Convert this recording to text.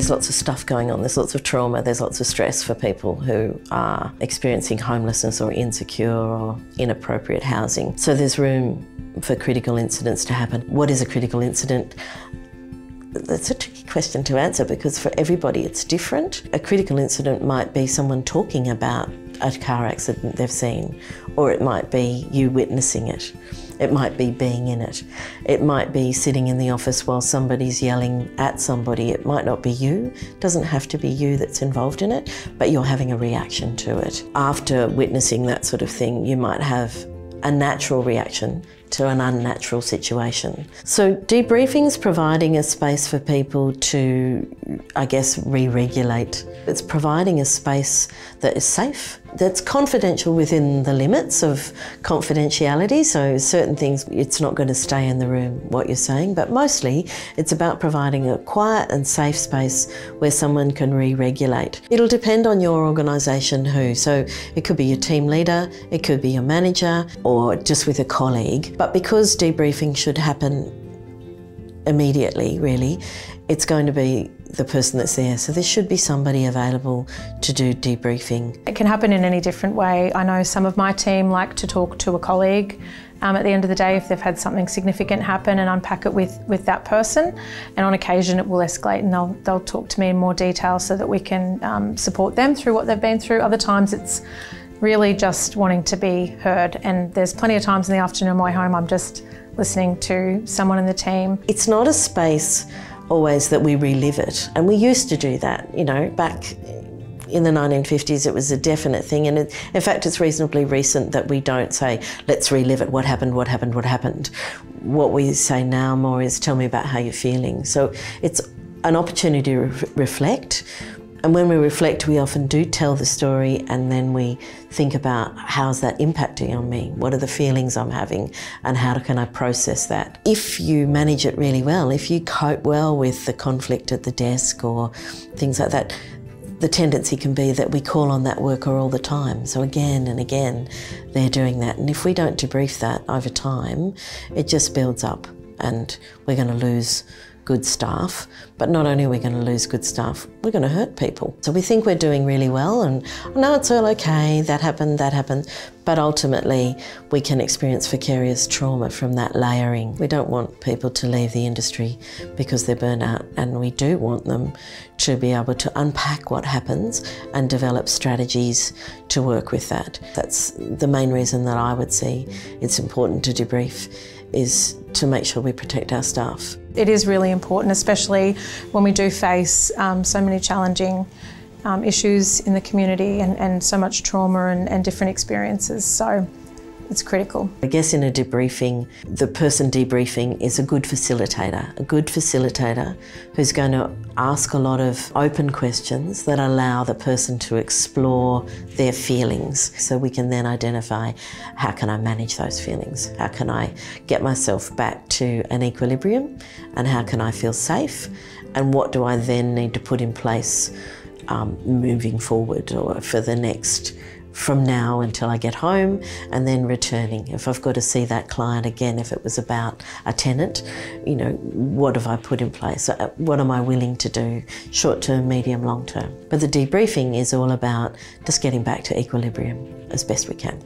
There's lots of stuff going on, there's lots of trauma, there's lots of stress for people who are experiencing homelessness or insecure or inappropriate housing. So there's room for critical incidents to happen. What is a critical incident? That's a tricky question to answer because for everybody it's different. A critical incident might be someone talking about a car accident they've seen, or it might be you witnessing it. It might be being in it. It might be sitting in the office while somebody's yelling at somebody. It might not be you. It doesn't have to be you that's involved in it, but you're having a reaction to it. After witnessing that sort of thing, you might have a natural reaction to an unnatural situation. So debriefing's providing a space for people to, I guess, re-regulate. It's providing a space that is safe, that's confidential within the limits of confidentiality. So certain things, it's not going to stay in the room, what you're saying, but mostly it's about providing a quiet and safe space where someone can re-regulate. It'll depend on your organisation who. So it could be your team leader, it could be your manager, or just with a colleague. But because debriefing should happen immediately, really, it's going to be the person that's there. So there should be somebody available to do debriefing. It can happen in any different way. I know some of my team like to talk to a colleague at the end of the day if they've had something significant happen and unpack it with that person. And on occasion it will escalate and they'll talk to me in more detail so that we can support them through what they've been through. Other times it's really just wanting to be heard, and there's plenty of times in the afternoon on my way home I'm just listening to someone in the team. It's not a space always that we relive it, and we used to do that, you know, back in the 1950s it was a definite thing, and in fact it's reasonably recent that we don't say, let's relive it, what happened, what happened, what happened. What we say now more is, tell me about how you're feeling. So it's an opportunity to reflect. And when we reflect, we often do tell the story, and then we think about how's that impacting on me? What are the feelings I'm having, and how can I process that? If you manage it really well, if you cope well with the conflict at the desk or things like that, the tendency can be that we call on that worker all the time. So again and again, they're doing that. And if we don't debrief that over time, it just builds up and we're going to lose good staff. But not only are we going to lose good staff, we're going to hurt people. So we think we're doing really well and, no, it's all okay, that happened, but ultimately we can experience vicarious trauma from that layering. We don't want people to leave the industry because they're burnt out, and we do want them to be able to unpack what happens and develop strategies to work with that. That's the main reason that I would see it's important to debrief, is to make sure we protect our staff. It is really important, especially when we do face so many challenging issues in the community and so much trauma and different experiences. So it's critical. I guess in a debriefing, the person debriefing is a good facilitator who's going to ask a lot of open questions that allow the person to explore their feelings. So we can then identify, how can I manage those feelings? How can I get myself back to an equilibrium? And how can I feel safe? And what do I then need to put in place moving forward, or for the next, from now until I get home, and then returning. If I've got to see that client again, if it was about a tenant, you know, what have I put in place? What am I willing to do, short term, medium, long term? But the debriefing is all about just getting back to equilibrium as best we can.